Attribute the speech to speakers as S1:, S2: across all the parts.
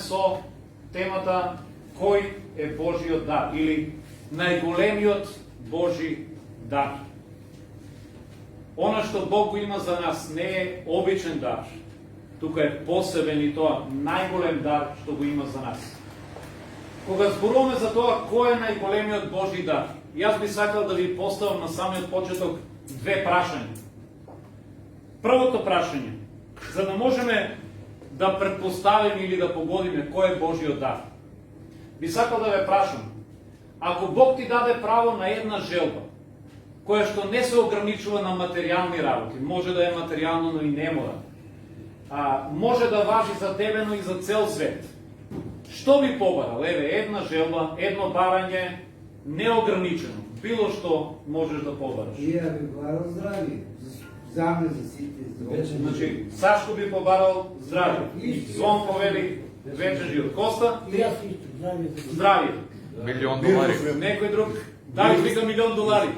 S1: со темата кој е Божиот дар или најголемиот Божи дар. Она што Бог го има за нас не е обичен дар, тука е посебен и тоа најголем дар што го има за нас. Кога зборуваме за тоа кој е најголемиот Божи дар, јас би сакал да ви поставам на самиот почеток две прашања. Првото прашање, за да можеме да предпоставиме или да погодиме кој е Божиот дар, би сакал да ве прашам, ако Бог ти даде право на една желба, која што не се ограничува на материјални работи, може да е материјално, но и не мора, може да важи за тебе, но и за цел свет, што би побарал? Еве, една желба, едно барање, неограничено, било што можеш да побараш.
S2: Ја би барал здравие, за мене, за сите здравие.
S1: Значи, Сашко би побарал здравие, Звон повели вечен живот. Коста?
S3: И јас исто, здравие.
S1: Здравие.
S4: $1,000,000.
S1: Некој друг? Дали вика $1,000,000.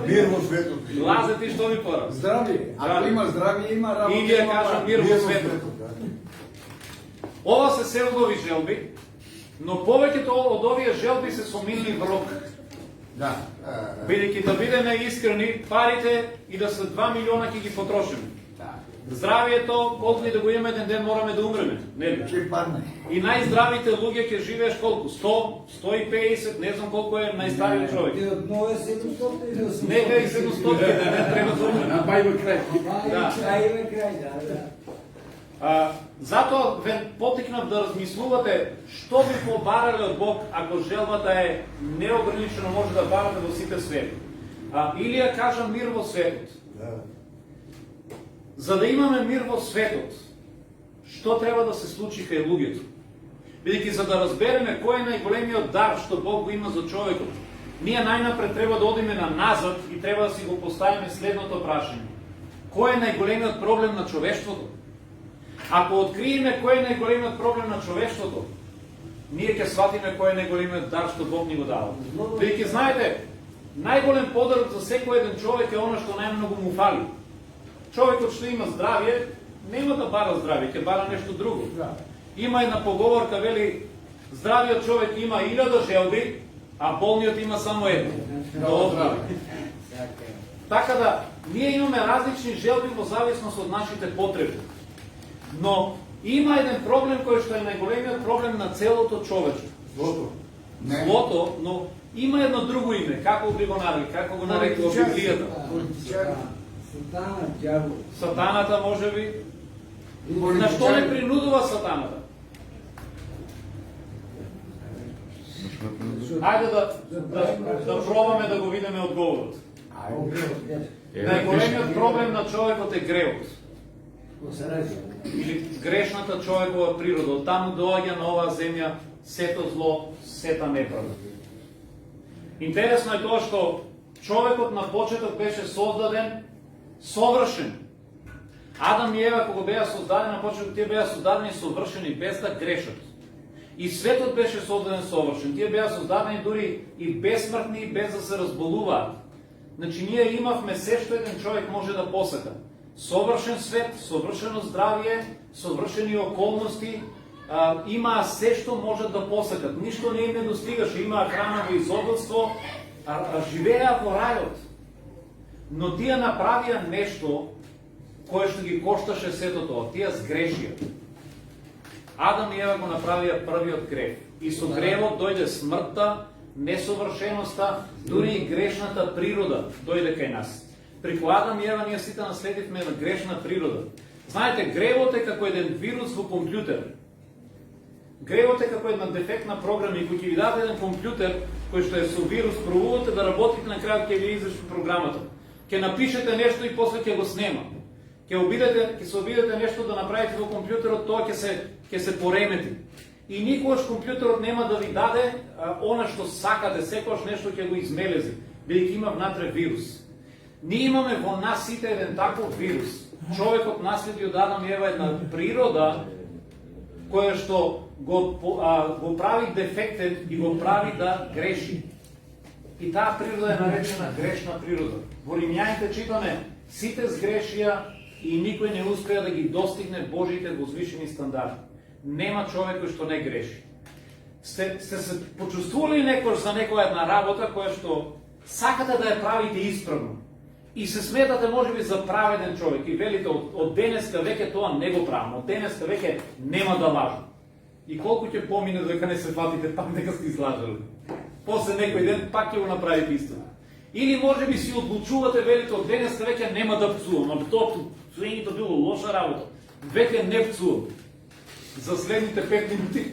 S5: Мир во светот.
S1: Лазе ти што би порал?
S5: Здравие. Ако има здравие, има работа.
S1: И ја кажам мир во светот. Ова се се убави желби, но повеќето од овие желби се со минли врок.
S5: Да.
S1: Бидејќи да бидеме искрени, парите и да се 2 милиона ќе ги потрошиме. Здравието, колку и да го имаме еден ден мораме да умреме. Нели?
S5: Ќе падне.
S1: И најздравите луѓе ќе живееш колку? 100, 150, не знам колку е најстариот човек.
S2: Ти од нове 700 или 800?
S1: Нека и 700, не треба да умреме.
S5: Бајбе крај.
S1: Да.
S2: Крај, да.
S1: Затоа ве потикнав да размислувате што би побарале од Бог ако желбата е неограничено може да барате во сите сфери. Или ја кажам мир во светот. За да имаме мир во светот, што треба да се случи кај луѓето? Бидејќи за да разбереме кој е најголемиот дар што Бог го има за човекот, ние најнапред треба да одиме на назад и треба да си го поставиме следното прашање. Кој е најголемиот проблем на човештвото? Ако откриеме кој е најголемиот проблем на човештвото, ние ќе сватиме кој е најголемиот дар што Бог ни го дава. Бидејќи знаете, најголем подарок за секој еден човек е она што најмногу му фали. Човекот што има здравие, нема да бара здравие, ќе бара нешто друго. Има една поговорка, вели, здравиот човек има 1000 желби, а болниот има само едно. Така да, ние имаме различни желби во зависност од нашите потреби. Но има еден проблем кој што е најголемиот проблем на целото човештво.
S5: Злото.
S1: Злото, но има едно друго име, како би го нарекли, како го нарекли во Библијата.
S2: Сатана, дјавол.
S1: Сатаната може би. На што не принудува сатаната? Ајде да пробаме да го видиме одговорот. Најголемиот проблем на човекот е гревот. Или грешната човекова природа. Од таму доаѓа на оваа земја сето зло, сета неправда. Интересно е тоа што човекот на почеток беше создаден совршен. Адам и Ева кога беа создадени на почеток, тие беа создадени совршени без да грешат. И светот беше создаден совршен. Тие беа создадени дури и безсмртни и без да се разболуваат. Значи ние имавме се што еден човек може да посака. Совршен свет, совршено здравие, совршени околности, имаа се што можат да посакат. Ништо не им не достигаше, имаа храна во изобилство, живееа во рајот. Но тие направија нешто кое што ги кошташе сето тоа. Тие сгрешија. Адам и Ева го направија првиот грев. И со гревот дојде смртта, несовршеноста, дури и грешната природа дојде кај нас. Преку Адам и Ева ние сите наследивме на грешна природа. Знаете, гревот е како еден вирус во компјутер. Гревот е како една дефектна програма и кој ќе ви даде еден компјутер кој што е со вирус, пробувате да работите, на крајот ќе ви излезе програмата. Ќе напишете нешто и после ќе го снема. Ќе се обидете нешто да направите во компјутерот, тоа ќе се поремети. И никогаш компјутерот нема да ви даде она што сакате, секогаш нешто ќе го измелези, бидејќи има внатре вирус. Ние имаме во нас сите еден таков вирус. Човекот наследи од Адам и Ева една природа која што го прави дефектен и го прави да греши. И таа природа е наречена грешна природа. Во Римјаните читаме, сите сгрешија и никој не успеа да ги достигне Божите возвишени стандарди. нема човек кој што не греши. Сте се почувствували некој за некоја една работа која што сакате да ја правите исправно и се сметате можеби за праведен човек и велите од денеска веќе тоа не го правам, од денеска веќе нема да лажам. И колку ќе помине дека не се фатите пак дека сте излажали. После некој ден пак ќе го направите исто. Или можеби си одлучувате велите од денеска веќе нема да пцувам, а тоа пцуењето било лоша работа. Веќе не пцувам. За следните 5 минути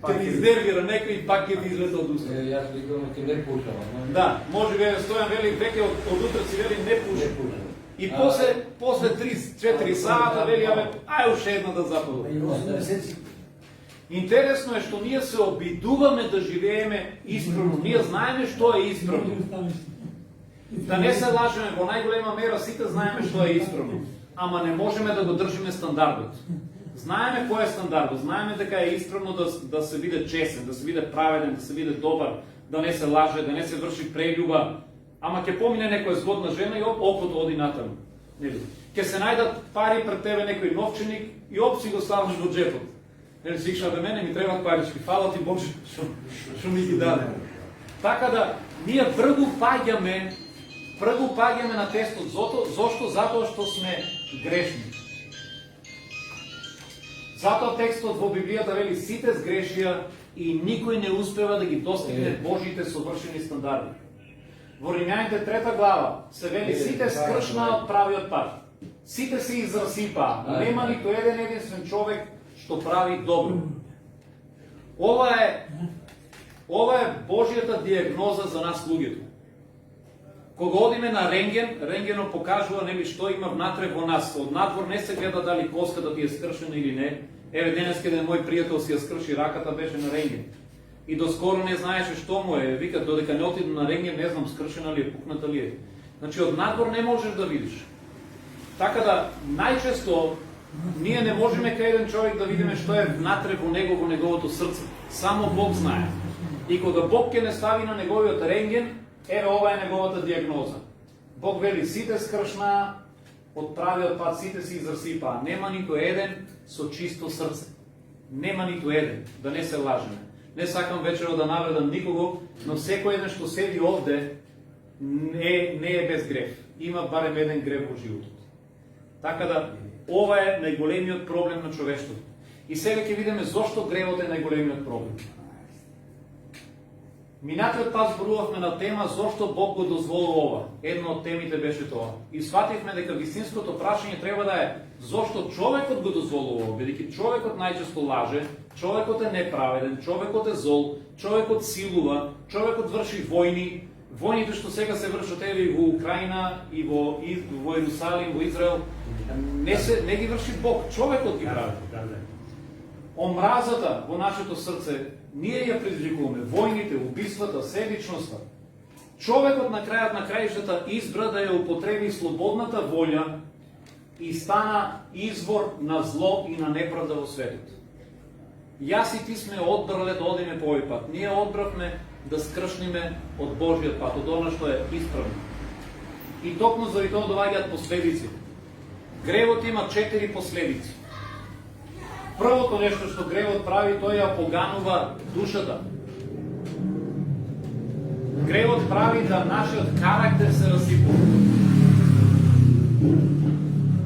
S1: ќе ти изнервира некој и пак ќе ти излезе од уста.
S2: Јас викам ќе не пушам.
S1: Да, може би Стојан вели веќе од утре си вели не пушам. И после 3-4 сата вели ај уште една да западам. Интересно е што ние се обидуваме да живееме исправно. Ние знаеме што е исправно. Да не се лажеме, во најголема мера сите знаеме што е исправно. Ама не можеме да го држиме стандардот. Знаеме кој е стандардот, знаеме дека е исправно да се биде честен, да се биде праведен, да се биде добар, да не се лаже, да не се врши прељуба. Ама ќе помине некоја згодна жена и окото оди натаму. Ќе се најдат пари пред тебе некој новченик и си го ставаш во джепот. Нели си икша, мене ми требат парички, фала ти Боже што ми ги даде. Така да, ние прво паѓаме на тестот. Зошто? Затоа што сме грешни. Затоа текстот во Библијата вели сите сгрешија и никој не успева да ги достигне Божите совршени стандарди. Во Римјаните 3 глава се вели сите скршнаа од правиот пат. Сите се израсипаа. Нема ниту еден единствен човек што прави добро. Ова е Божјата диагноза за нас луѓето. Кога одиме на рентген, рентгенот покажува нели што има внатре во нас. Од надвор не се гледа дали коската ти е скршена или не. Еве денеска еден мој пријател си ја скрши раката, беше на рентген. И доскоро не знаеше што му е. Вика додека не отиде на рентген, не знам скршена ли е, пукната ли е. Значи од надвор не можеш да видиш. Така да најчесто ние не можеме кај еден човек да видиме што е внатре во него, во неговото срце. Само Бог знае. И кога Бог ќе не стави на неговиот рентген, еве ова е неговата диагноза. Бог вели сите скршнаа од правиот пат, сите се израсипаа. Нема ниту еден со чисто срце. Нема ниту еден, да не се лажеме. Не сакам вечера да навредам никого, но секој еден што седи овде не е без грев. Има барем еден грев во животот. Така да, ова е најголемиот проблем на човештвото. И сега ќе видиме зошто гревот е најголемиот проблем. Минатиот пат зборувавме на тема зошто Бог го дозволува ова. Една од темите беше тоа. И свативме дека вистинското прашање треба да е зошто човекот го дозволува ова, бидејќи човекот најчесто лаже, човекот е неправеден, човекот е зол, човекот силува, човекот врши војни. Војните што сега се вршат еве и во Украина и во Иерусалим, во Израел, не ги врши Бог, човекот ги прави. Омразата во нашето срце ние ја предизвикуваме, војните, убиствата, себичноста. Човекот на крајот на краиштата избра да ја употреби слободната волја и стана извор на зло и на неправда во светот. Јас и ти сме одбрале да одиме по овој пат. Ние одбравме да скршниме од Божиот пат, од она што е исправно. И токму заради тоа доаѓаат последици. Гревот има 4 последици. Првото нешто што гревот прави, тој ја поганува душата. Гревот прави да нашиот карактер се расипува.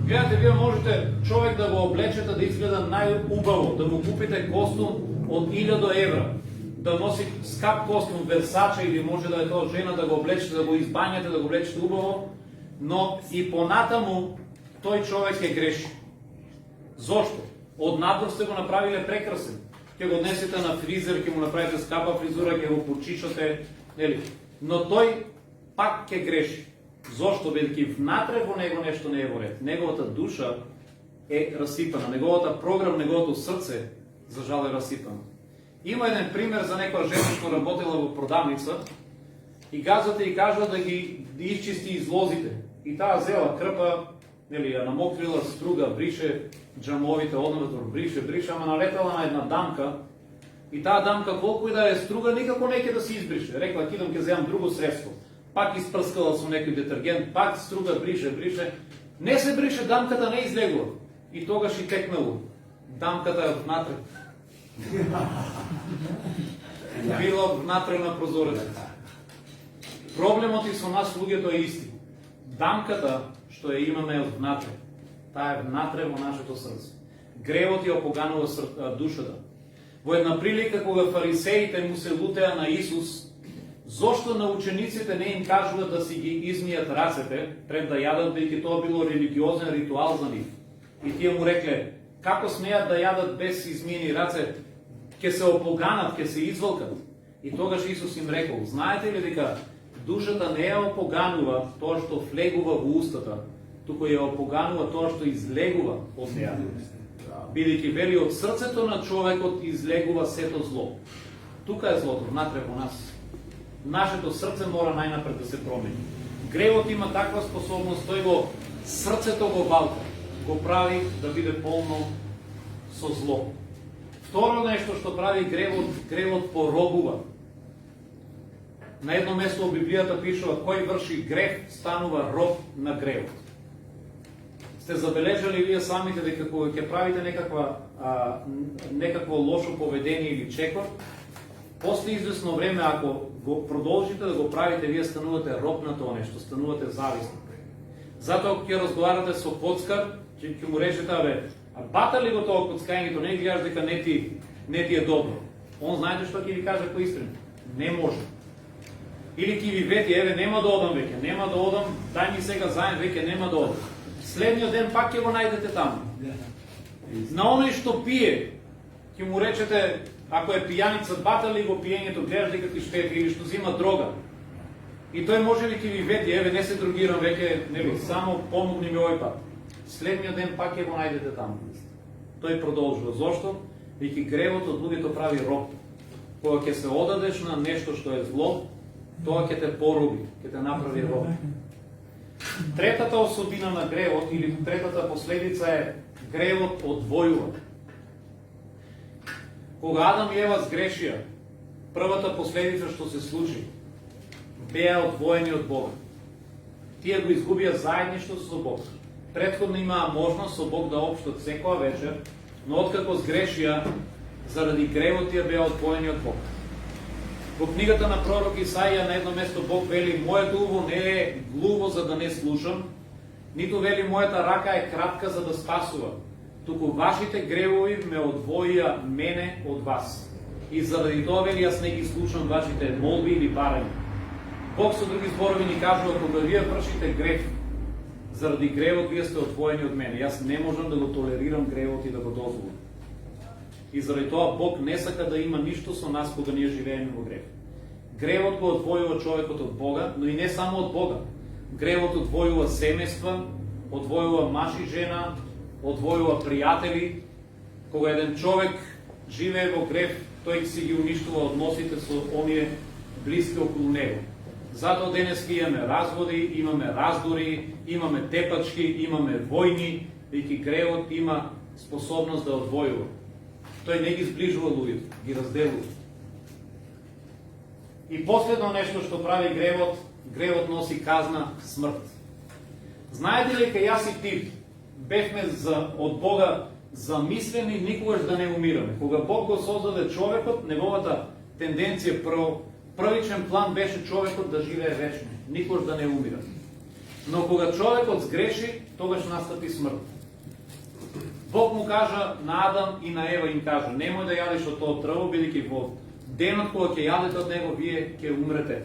S1: Гледате, вие можете човек да го облечете да изгледа најубаво, да му купите костум од 1000 евра, да носи скап костум Версаче или може да е тоа жена, да го облечете, да го избањате, да го облечете убаво, но и понатаму тој човек е греши. Зошто? Од надвор сте го направиле прекрасен. Ќе го однесете на фризер, ќе му направите скапа фризура, ќе го почишате, нели? Но тој пак ќе греши. Зошто? Бидејќи внатре во него нешто не е во ред. Неговата душа е расипана, неговата програм, неговото срце за жал е расипано. Има еден пример за некоја жена што работела во продавница и газата и кажа да ги исчисти излозите. И таа зела крпа, нели, ја намокрила струга, брише джамовите однатор, брише, ама налетела на една дамка и таа дамка колку и да е струга никако не ќе да се избрише. Рекла кидам ќе земам друго средство. Пак испрскала со некој детергент, пак струга брише. Не се брише, дамката не излегува. И тогаш и текнало. Дамката е внатре. Било внатре на прозорецот. Проблемот и со нас луѓето е исти. Дамката што ја имаме е внатре. Таа е внатре во нашето срце. Гревот ја опоганува душата. Во една прилика кога фарисеите му се лутеа на Исус, зошто на учениците не им кажуваат да си ги измијат рацете пред да јадат, бидејќи тоа било религиозен ритуал за нив. И тие му рекле: како смеат да јадат без измиени раце? Ќе се опоганат, ќе се изволкат. И тогаш Исус им рекол: знаете ли дека душата не ја опоганува тоа што влегува во устата, туку ја опоганува тоа што излегува од неа. Бидејќи вели од срцето на човекот излегува сето зло. Тука е злото, внатре во нас. Нашето срце мора најнапред да се промени. Гревот има таква способност, тој го срцето го балка, го прави да биде полно со зло. Второ нешто што прави гревот поробува. На едно место во Библијата пишува: кој врши грев станува роб на гревот. Сте забележали вие самите дека кога ќе правите некакво лошо поведение или чекор, после известно време, ако го продолжите да го правите, вие станувате роб на тоа нешто, станувате зависни. Затоа ако ќе разговарате со коцкар, ќе му речете: абе, бата ли го тоа коцкањето, не гледаш дека не ти е добро. Он знаете што ќе ви каже по истина? Не може. Или ќе ви вети: еве, нема да одам веќе, нема да одам, дај ми сега заем, веќе нема да одам. Следниот ден пак ќе го најдете таму. На оној што пие, ќе му речете, ако е пијаница, бата ли го пиењето, гледаш дека ти штети, или што зима дрога. И тој може ли ќе ви вети: еве, не се другирам веќе, нели, само помогни ми овој пат. Следниот ден пак ќе го најдете таму. Тој продолжува. Зошто? Веќе гревот од луѓето прави роб. Кога ќе се одадеш на нешто што е зло, тоа ќе те пороби, ќе те направи роб. Третата особина на гревот, или третата последица е: гревот одвојува. Кога Адам и Ева сгрешија, првата последица што се случи, беа одвоени од Бога. Тие го изгубија заедништво со Бог. Претходно имаа можност со Бог да општат секоја вечер, но откако сгрешија, заради гревот тие беа одвоени од Бог. Во книгата на пророк Исаија на едно место Бог вели: моето уво не е глуво за да не слушам, ниту вели мојата рака е кратка за да спасува, туку вашите гревови ме одвоија мене од вас. И заради тоа вели: јас не ги слушам вашите молби или барања. Бог со други зборови ни кажува: кога вие вршите грев, заради гревот вие сте одвоени од мене. Јас не можам да го толерирам гревот и да го дозволам. И заради тоа Бог не сака да има ништо со нас кога ние живееме во грев. Гревот го одвојува човекот од Бога, но и не само од Бога. Гревот одвојува семејства, одвојува маж и жена, одвојува пријатели. Кога еден човек живее во грев, тој си ги уништува односите со оние блиски околу него. Затоа денес имаме разводи, имаме раздори, имаме тепачки, имаме војни, веќе гревот има способност да одвојува. Тој не ги сближува луѓето, ги разделува. И последно нешто што прави гревот носи казна, смрт. Знаете ли, кај јас и ти бевме од Бога замислени никогаш да не умираме. Кога Бог го создаде човекот, неговата тенденција првичен план беше човекот да живее вечно, никогаш да не умира. Но кога човекот сгреши, тогаш настапи смрт. Бог му кажа на Адам и на Ева, им кажа: немој да јадеш од тоа дрво, бидејќи во денот кога ќе јадете од него, вие ќе умрете.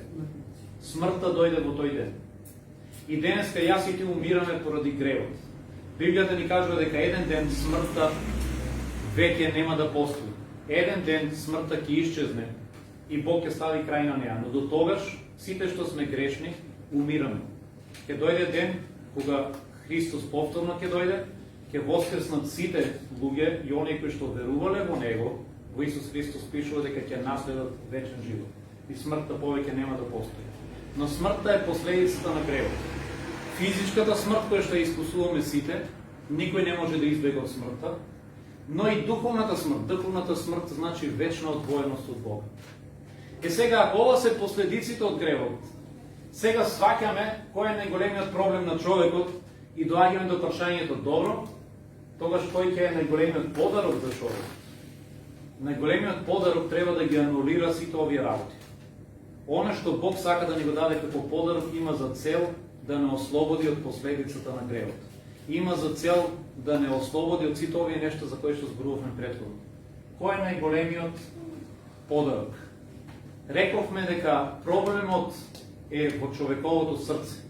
S1: Смртта дојде во тој ден. И денеска јас и ти умираме поради гревот. Библијата ни кажува дека еден ден смртта веќе нема да постои. Еден ден смртта ќе исчезне и Бог ќе стави крај на неа. Но до тогаш сите што сме грешни умираме. Ќе дојде ден кога Христос повторно ќе дојде, ќе воскреснат сите луѓе и оние кои што верувале во него. Во Исус Христос пишува дека ќе наследат вечен живот и смртта повеќе нема да постои. Но смртта е последицата на гревот. Физичката смрт која што ја искусуваме сите, никој не може да избега од смртта, но и духовната смрт. Духовната смрт значи вечна одвоеност од Бога. И сега, ако ова се последиците од гревот, сега сваќаме кој е најголемиот проблем на човекот и доаѓаме до прашањето: добро, тогаш кој ќе е најголемиот подарок за човек? Најголемиот подарок треба да ги анулира сите овие работи. Оно што Бог сака да ни го даде како подарок има за цел да не ослободи од последицата на гревот. Има за цел да не ослободи од сите овие нешта за кои што зборувавме претходно. Кој е најголемиот подарок? Рековме дека проблемот е во човековото срце.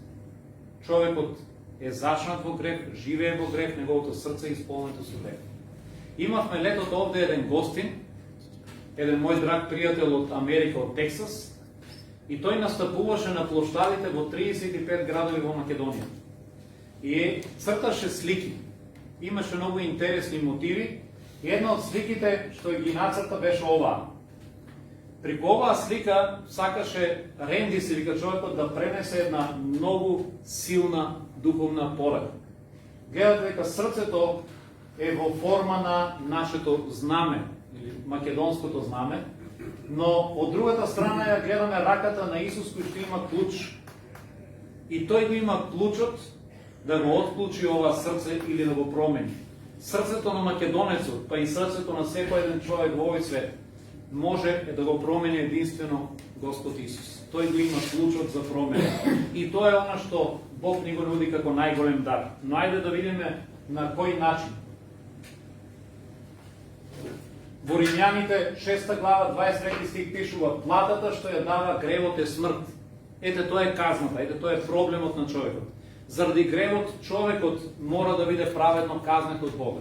S1: Човекот е зачнат во грев, живее во грев, неговото срце е исполнето со грев. Имавме летото овде еден гостин, еден мој драг пријател од Америка, од Тексас, и тој настапуваше на плоштадите во 35 градови во Македонија. И црташе слики. Имаше многу интересни мотиви, и една од сликите што ги нацрта беше оваа. Преку оваа слика сакаше Ренди, се вика човекот, да пренесе една многу силна духовна порака. Гледате дека срцето е во форма на нашето знаме, или македонското знаме, но од другата страна ја гледаме раката на Исус кој што има клуч. И тој го има клучот да го отклучи ова срце или да го промени. Срцето на македонецот, па и срцето на секој еден човек во овој свет, може да го промени единствено Господ Исус. Тој го има клучот за промена. И тоа е она што Бог ни го нуди како најголем дар. Но ајде да видиме на кој начин. Во Римјаните 6 глава 23 стих пишува: платата што ја дава гревот е смрт. Ете тоа е казната, ете тоа е проблемот на човекот. Заради гревот човекот мора да биде праведно казнет од Бога.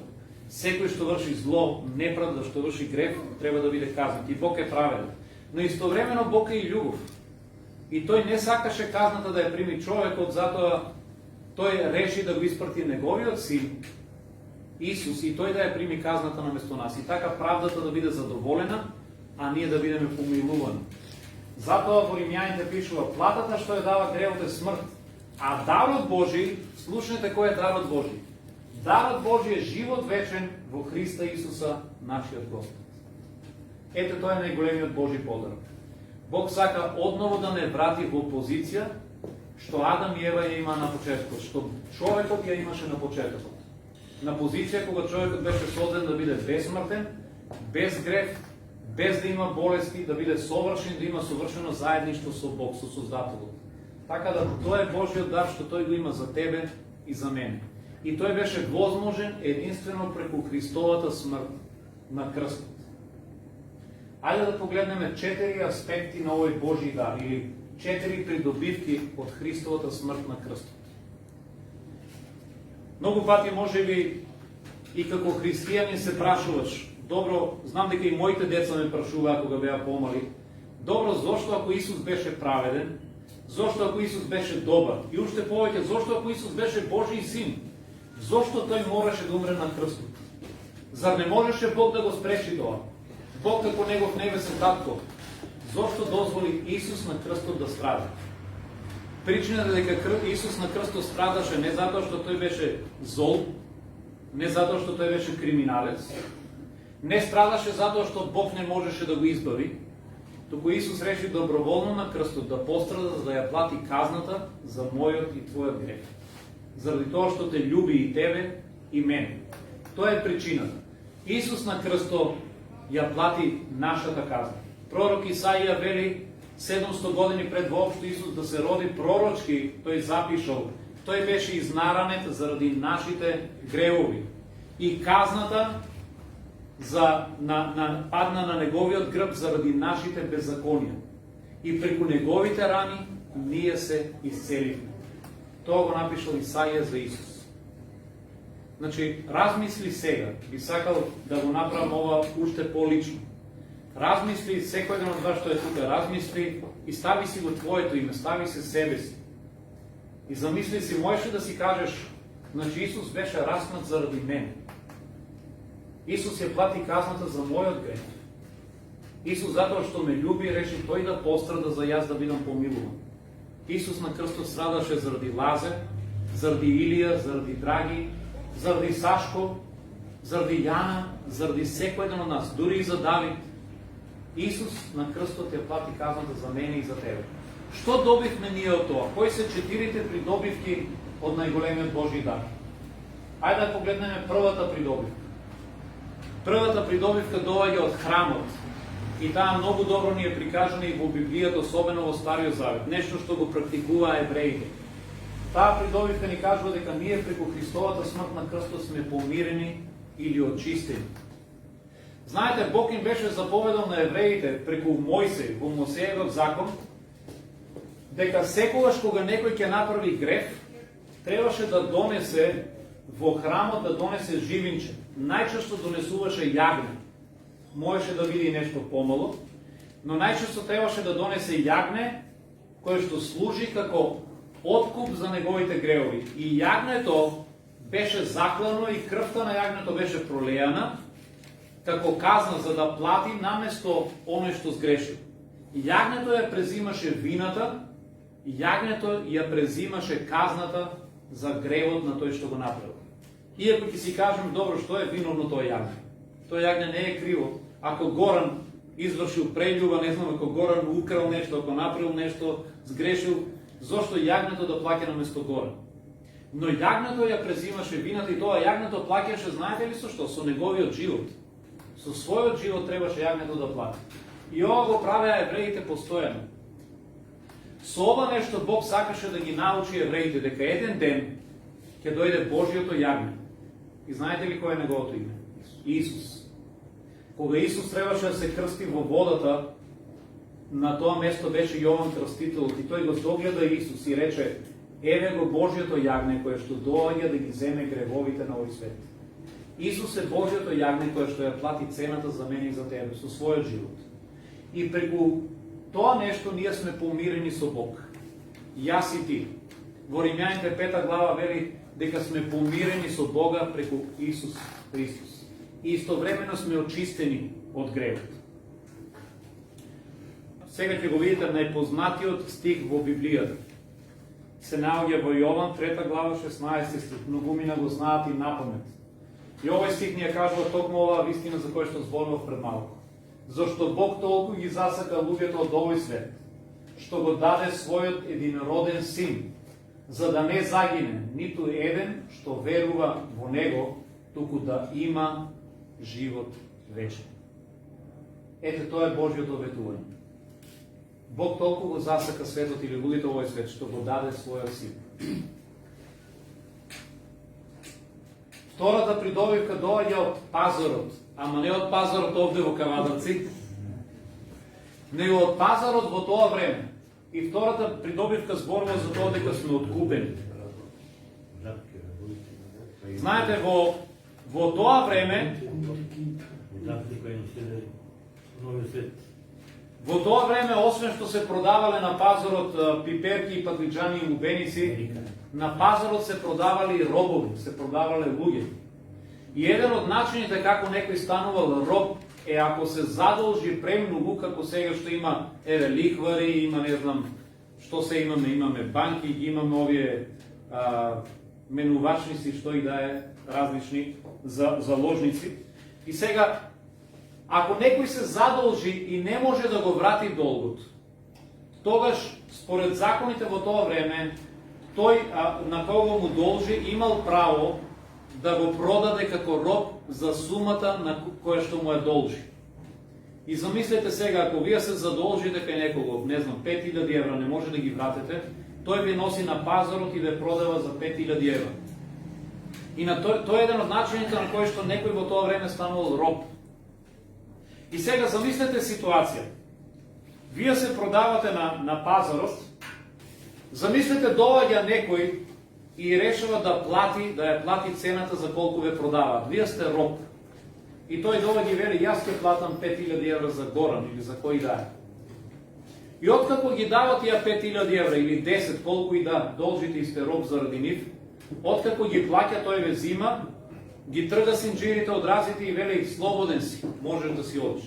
S1: Секој што врши зло, неправда, што врши грев, треба да биде казнет. И Бог е праведен. Но истовремено Бог е и љубов. И тој не сакаше казната да ја прими човекот, затоа тој реши да го испрати неговиот син Исус и тој да ја прими казната наместо нас. И така правдата да биде задоволена, а ние да бидеме помилувани. Затоа во Римјаните пишува: платата што ја дава гревот е смрт, а дарот Божи, слушнете кој е дарот Божи. Дарот Божи е живот вечен во Христа Исуса, нашиот Господ. Ете тоа е најголемиот Божи подарок. Бог сака одново да не врати во позиција што Адам и Ева ја има на почетокот, што човекот ја имаше на почетокот. На позиција кога човекот беше создаден да биде безсмртен, без грев, без да има болести, да биде совршен, да има совршено заедништво со Бог, со Создателот. Така да тоа е Божиот дар што тој го има за тебе и за мене. И тој беше возможен единствено преку Христовата смрт на крстот. Ајде да погледнеме 4 аспекти на овој Божи дар, или 4 придобивки од Христовата смрт на крстот. Многу пати можеби и како христијанин се прашуваш: добро, знам дека и моите деца ме прашуваа кога беа помали, добро, зошто ако Исус беше праведен, зошто ако Исус беше добар, и уште повеќе, зошто ако Исус беше Божи син, зошто тој мораше да умре на крстот? Зар не можеше Бог да го спречи тоа? Бог како негов небесен татко, зошто дозволи Исус на крстот да страда? Причината дека Исус на крстот страдаше не затоа што тој беше зол, не затоа што тој беше криминалец, не страдаше затоа што Бог не можеше да го избави, туку Исус реши доброволно на крстот да пострада за да ја плати казната за мојот и твојот грех. Заради тоа што те љуби и тебе и мене. Тоа е причината. Исус на крстот ја плати нашата казна. Пророк Исаија вели 700 години пред воопшто Исус да се роди, пророчки тој запишал: тој беше изнаранет заради нашите гревови. И казната падна на неговиот грб заради нашите беззаконија. И преку неговите рани ние се исцеливме. Тоа го напишал Исаија за Исус. Значи, размисли сега, би сакал да го направам ова уште полично. Размисли, секој еден од вас што е тука, размисли и стави си го твоето име, стави се себе си. И замисли си, можеш да си кажеш: значи Исус беше распнат заради мене. Исус ја плати казната за мојот грех. Исус затоа што ме љуби реши тој да пострада за јас да бидам помилуван. Исус на крстот страдаше заради Лазар, заради Илија, заради Драги, заради Сашко, заради Јана, заради секој еден од нас, дури и за Давид. Исус на крстот ја плати казната за мене и за тебе. Што добивме ние од тоа? Кои се 4 придобивки од најголемиот Божи дар? Ајде да погледнеме првата придобивка. Првата придобивка доаѓа од храмот. И таа многу добро ни е прикажана и во Библијата, особено во Стариот Завет. Нешто што го практикуваа евреите. Таа придобивка ни кажува дека ние преку Христовата смрт на крстот сме помирени или очистени. Знаете, Бог им беше заповедал на евреите преку Мојсей во Мосеевиот закон дека секогаш кога некој ќе направи греф, требаше да донесе во храмот да донесе живинче. Најчесто донесуваше јагне. Можеше да биде нешто помало, но најчесто требаше да донесе јагне кое што служи како откуп за неговите греови. И јагнето беше заклано и крвта на јагнето беше пролеана како казна за да плати наместо оној што сгрешил. Јагнето ја презимаше вината, јагнето ја презимаше казната за гревот на тој што го направил. Иако ќе си кажем, добро, што е виновно тоа јагне? Тоа јагне не е криво. Ако Горан извршил прељуба, не знам, ако Горан украл нешто, ако направил нешто, сгрешил, зошто јагнето да плаќа наместо Горан? Но јагнето ја презимаше вината и тоа јагнето плаќаше, знаете ли со што? Со неговиот живот. Со својот живот требаше јагнето да плати. И ова го правеа евреите постојано. Со ова нешто Бог сакаше да ги научи евреите дека еден ден ќе дојде Божјото јагне. И знаете ли кој е неговото име? Исус. Кога Исус требаше да се крсти во водата, на тоа место беше Јован Крстителот и тој го догледа Исус и рече: еве го Божјото јагне кое што доаѓа да ги земе гревовите на овој свет. Исус е Божјото јагне кое што ја плати цената за мене и за тебе со својот живот. И преку тоа нешто ние сме помирени со Бог. Јас и ти. Во Римјаните 5 глава вели дека сме помирени со Бога преку Исус Христос. И истовремено сме очистени од гревот. Сега ќе го видите најпознатиот стих во Библијата. Се наоѓа во Јован 3 глава 16 стих. Многумина го знаат и напамет. И овој стих ни ја кажува токму оваа вистина за која што зборував пред малку. Зашто Бог толку ги засака луѓето од овој свет, што го даде својот единороден син, за да не загине ниту еден што верува во него, туку да има живот вечен. Ете, тоа е Божјото ветување. Бог толку го засака светот или луѓето овој свет, што го даде својот син. Втората придобивка доаѓа од пазарот, ама не од пазарот овде во Кавадарци, него од пазарот во тоа време. И втората придобивка зборува за тоа дека сме откупени. Знаете, во тоа време освен што се продавале на пазарот пиперки и патлиџани и лубеници, на пазарот се продавали и робови, се продавале луѓе. И еден од начините како некој станувал роб е ако се задолжи премногу, како сега што има лихвари, има не знам што се имаме банки, имаме овие менувачници, што и да е, различни заложници. И сега, ако некој се задолжи и не може да го врати долгот, тогаш, според законите во тоа време, тој на кого му должи имал право да го продаде како роб за сумата на која што му ја должи. И замислете сега, ако вие се задолжите кај некого, не знам, 5000 евра, не може да ги вратите, тој ви носи на пазарот и ве продава за 5000 евра. И тоа е еден од начините на кој што некој во тоа време станувал роб. И сега замислете ситуација. Вие се продавате на пазарот, замислете доаѓа некој и решава да ја плати цената за колку ве продаваат. Вие сте роб. И тој доаѓа и вели: јас ќе платам 5000 евра за Горан или за кој да е. И откако ги дава тие 5000 евра или 10, колку и да должите и сте роб заради нив, откако ги плаќа, тој ве зима, ги трга синџирите од разите и вели: слободен си, можеш да си одиш.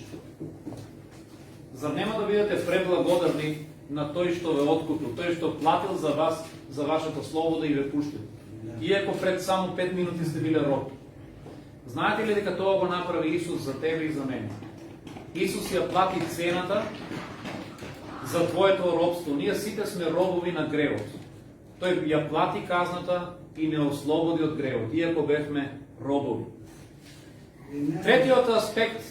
S1: Зар нема да бидете преблагодарни на тој што ве откупил, тој што платил за вас, за вашата слобода и ве пуштил? Иако пред само 5 минути сте биле роб. Знаете ли дека тоа го направи Исус за тебе и за мене? Исус ја плати цената за твоето робство. Ние сите сме робови на гревот. Тој ја плати казната и не ослободи од гревот, иако бевме робови. Третиот аспект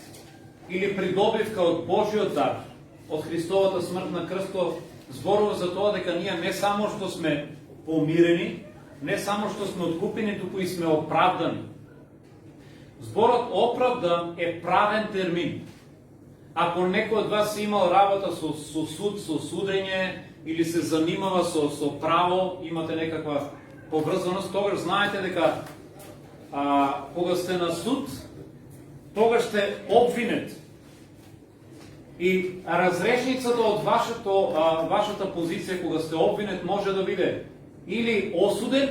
S1: или придобивка од Божиот дар, од Христовата смрт на крстот, зборува за тоа дека ние не само што сме помирени, не само што сме откупени, туку и сме оправдани. Зборот оправдан е правен термин. Ако некој од вас имал работа со суд, со судење, или се занимава со право, имате некаква поврзаност, тогаш знаете дека кога сте на суд, тогаш сте обвинет. И разрешницата од вашата позиција кога сте обвинет може да биде или осуден,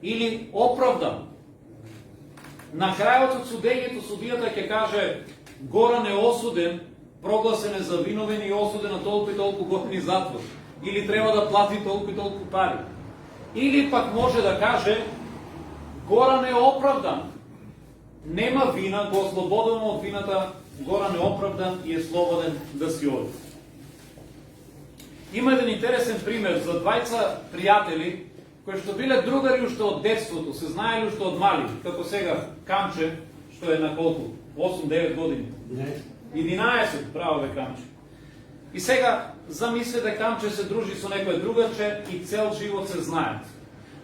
S1: или оправдан. На крајот од судењето судијата ќе каже Горан е осуден, прогласен е за виновен и осуден на толку и толку години затвор. Или треба да плати толку и толку пари. Или пак може да каже Горан е оправдан, нема вина, го ослободуваме од вината, Горан е оправдан и е слободен да си оди. Има еден интересен пример за двајца пријатели кои што биле другари уште од детството, се знаели уште од мали, како сега Камче, што е на колку? 8-9 години. 11, браво бе Камче. И сега замислете Камче се дружи со некој другарче и цел живот се знаат.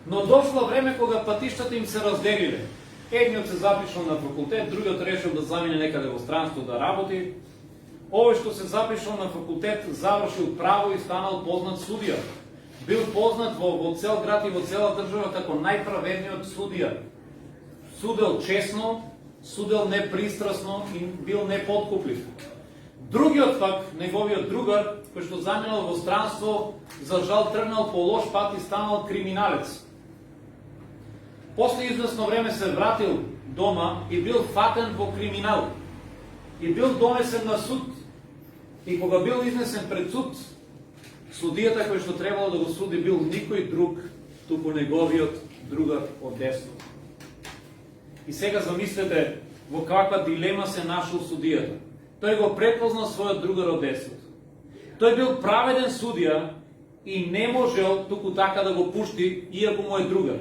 S1: Но дошло време кога патиштата им се разделиле. Едниот се запишал на факултет, другиот решил да замине некаде во странство да работи. Овој што се запишал на факултет завршил право и станал познат судија. Бил познат во цел град и во цела држава како најправедниот судија. Судел честно, судел непристрасно и бил непоткуплив. Другиот пак, неговиот другар, кој што заминал во странство, за жал тргнал по лош пат и станал криминалец. После известно време се вратил дома и бил фатен во криминал. И бил донесен на суд. И кога бил изнесен пред суд, судијата кој што требало да го суди бил никој друг, туку неговиот другар од десно. И сега замислете во каква дилема се нашол судијата. Тој го препознал својот другар од десното. Тој бил праведен судија и не можел туку така да го пушти, иако му е другар.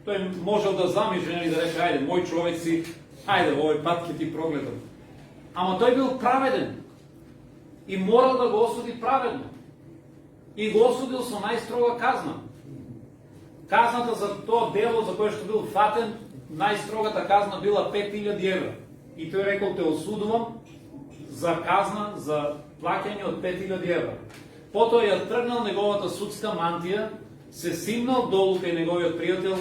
S1: Тој можел да замиже и да рече, ајде, мој човек си, ајде, овој пат ќе ти прогледам. Ама тој бил праведен и морал да го осуди праведно. И го осудил со најстрога казна. Казната за тоа дело за кое што бил фатен, најстрогата казна била 5000 евра. И тој рекол, те осудувам за казна, за плаќање од 5000 евра. Потоа ја тргнал неговата судска мантија, се симнал долу кај неговиот пријател,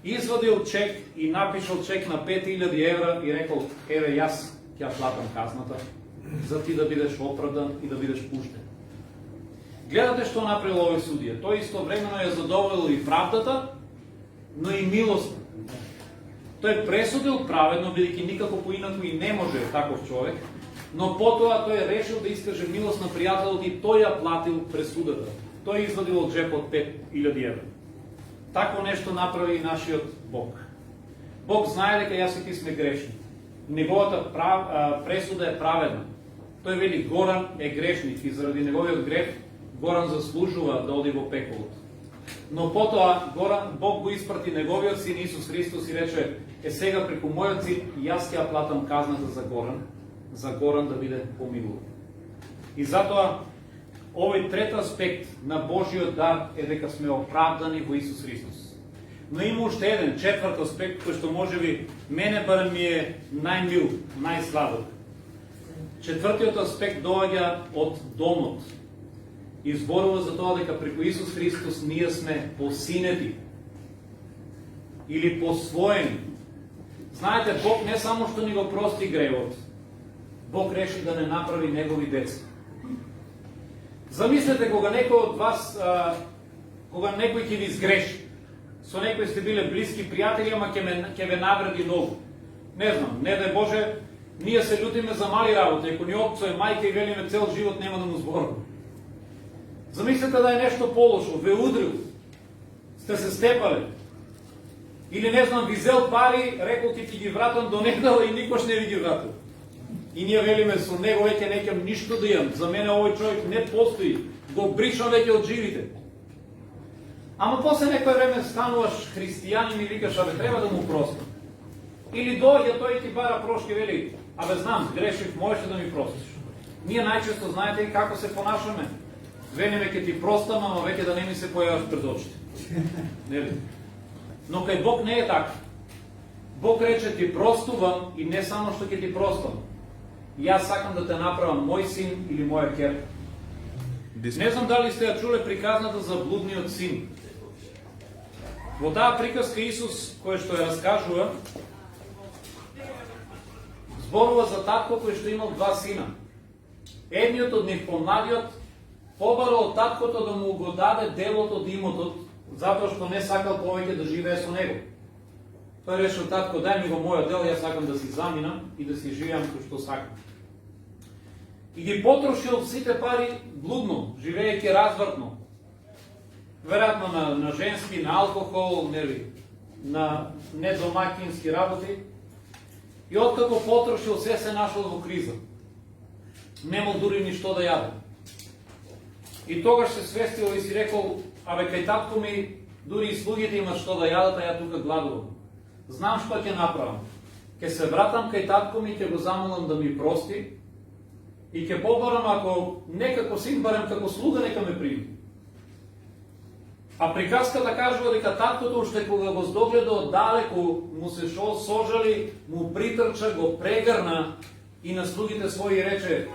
S1: извадил чек и напишал чек на 5000 евра и рекол, еве јас ќе платам казната, за ти да бидеш оправдан и да бидеш пуштен. Гледате што направил овој судија. Тој истовремено ја задоволил и правдата, но и милоста. Тој пресудил праведно, бидејќи никако поинаку и не може таков човек, но потоа тој решил да искаже милост на пријателот и тој ја платил пресудата. Тој извадил од джепот 5000 евра. Тако нешто направи и нашиот Бог. Бог знае дека јас и ти сме грешни. Неговата пресуда е праведна. Тој вели Горан е грешник и заради неговиот грех Горан заслужува да оди во пеколот. Но потоа Бог го испрати неговиот син Исус Христос и рече, сега преку мојот син јас ќе ја платам казната за Горан да биде помилуван. И затоа овој трет аспект на Божиот дар е дека сме оправдани во Исус Христос. Но има уште еден, четврт аспект, кој што можеби мене барем ми е најмил, најсладок. Четвртиот аспект доаѓа од домот. И зборува за тоа дека преку Исус Христос ние сме посинети или посвоени. Знаете, Бог не само што ни го прости гревот, Бог реши да не направи негови деца. Замислете кога некој од вас, кога некој ќе ви сгреши, со некој сте биле блиски пријатели, ама ќе ве навреди многу. Не знам, не дај Боже, ние се љутиме за мали работи, ако ни отцо е мајка и велиме цел живот нема да му зборуваме. Замислете да е нешто полошо, ве удрил, сте се степале, или не знам, ви зел пари, рекол ќе ги вратам до недела и никош не ви ги вратил. И ние велиме со него веќе неќам ништо да имам, за мене овој човек не постои, го бришам веќе од живите. Ама после некое време стануваш християнин и викаш, абе, треба да му простам. Или дојде тој и ти бара прошки, вели, абе, знам, грешив, можеш да ми простиш. Ние најчесто знаете и како се понашаме. Велиме ке ти простам, ама веќе да не ми се појаваш пред очите. Нели? Но кај Бог не е така. Бог рече ти простувам и не само што ќе ти простам. Јас сакам да те направам мој син или моја ќерка. Не знам дали сте ја чуле приказната за блудниот син. Во таа приказка Исус, кој што ја раскажува, зборува за татко кој што имал два сина. Едниот од нив, помладиот, побарал од таткото да му го даде делот од имотот, затоа што не сакал повеќе да живее со него. Тој решил, татко, дај ми го мојот дел, јас сакам да си заминам и да си живеам кој што сакам. И ги потрошил сите пари блудно, живеејќи развртно. Веројатно на женски, на алкохол, нели, на недомаќински работи. И откако потрошил, се нашол во криза. Немал дури ни што да јаде. И тогаш се свестил и си рекол, абе, кај татко ми, дури и слугите имат што да јадат, а ја тука гладувам. Знам што ќе направам. Ќе се вратам кај татко ми, ќе го замолам да ми прости и ќе побарам, ако не како син, барем како слуга, нека ме прими. А приказката кажува дека таткото уште кога го здогледа оддалеку, му се сожали, му притрча, го прегрна и на слугите своји рече: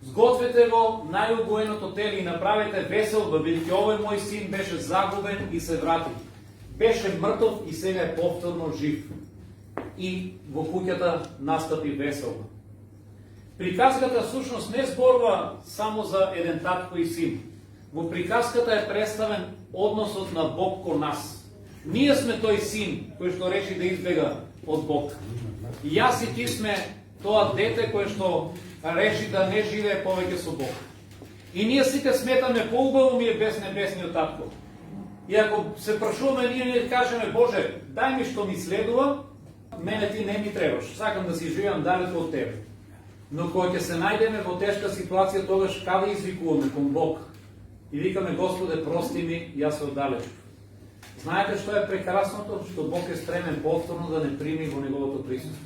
S1: сгответе го најугоеното теле и направете веселба, бидејќи овој мој син беше загубен и се врати. Беше мртов и сега е повторно жив. И во куќата настапи веселба. Приказката всушност не зборува само за еден татко и син. Во приказката е представен односот на Бог кон нас. Ние сме тој син кој што реши да избега од Бог. И јас и ти сме тоа дете кое што реши да не живее повеќе со Бог. И ние сите сметаме поубаво ми е без небесниот татко. И ако се прашуваме, ние не кажеме: Боже, дај ми што ми следува, мене ти не ми требаш. Сакам да си живеам далеко од тебе. Но кога ќе се најдеме во тешка ситуација, тогаш каде извикуваме кон Бог и викаме: Господе, прости ми, јас се оддалечив. Знаете што е прекрасното? Што Бог е спремен повторно да не прими во неговото присуство.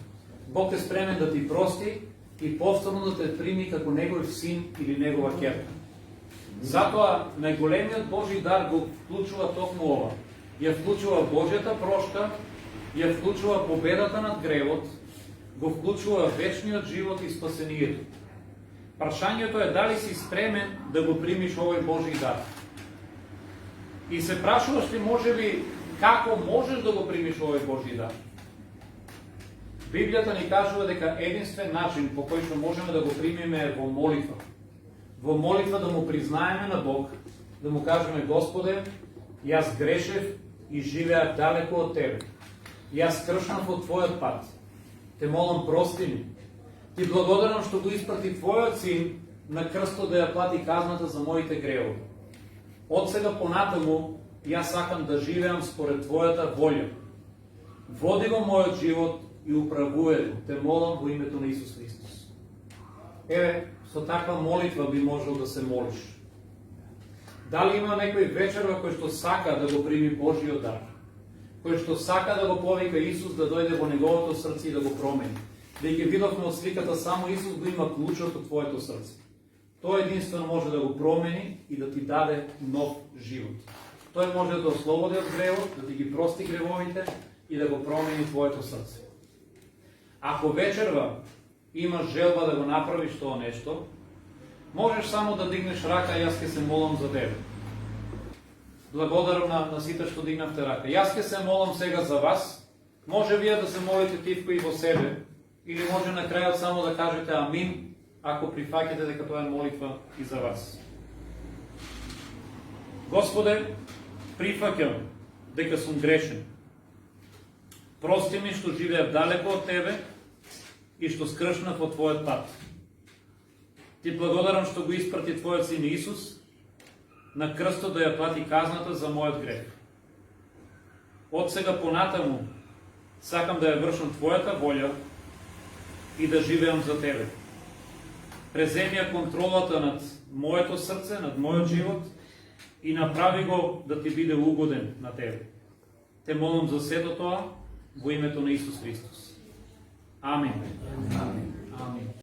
S1: Бог е спремен да ти прости и повторно да те прими како негов син или негова ќерка. Затоа најголемиот Божи дар го вклучува токму ова. Ја вклучува Божјата прошка, ја вклучува победата над гревот, го вклучува вечниот живот и спасението. Прашањето е дали си спремен да го примиш овој Божи дар. И се прашуваш ли можеби како можеш да го примиш овој Божи дар? Библијата ни кажува дека единствен начин по кој што можеме да го примиме е во молитва. Во молитва да му признаеме на Бог, да му кажеме: Господе, јас грешев и живеа далеко од Тебе. Јас кршнав од Твојот пат. Те молам, прости ми. Ти благодарам што го испрати Твојот син на крстот да ја плати казната за моите гревови. Од сега понатаму јас сакам да живеам според Твојата волја. Води го мојот живот и управуе го. Те молам во името на Исус Христос. Еве, со таква молитва би можел да се молиш. Дали има некој вечерва кој што сака да го прими Божиот дар? Кој што сака да го повика Исус да дојде во неговото срце и да го промени? Дејќи видовме од сликата, само Исус го има клучот од твоето срце. Тој единствено може да го промени и да ти даде нов живот. Тој може да ослободи од гревот, да ти ги прости гревовите и да го промени твоето срце. Ако вечерва имаш желба да го направиш тоа нешто, можеш само да дигнеш рака и јас ќе се молам за тебе. Благодарам на сите што дигнавте рака. Јас ќе се молам сега за вас. Може вие да се молите тивко и во себе, или може на крајот само да кажете амин, ако прифаќате дека тоа е молитва и за вас. Господе, прифаќам дека сум грешен. Прости ми што живеев далеко од Тебе и што скршнав од Твојот пат. Ти благодарам што го испрати Твојот син Исус на крстот да ја плати казната за мојот грех. Од сега понатаму сакам да ја вршам Твојата волја и да живеам за Тебе. Преземи ја контролата над моето срце, над мојот живот и направи го да ти биде угоден на тебе. Те молам за сето тоа во името на Исус Христос. Амин.
S5: Амин.
S1: Амин.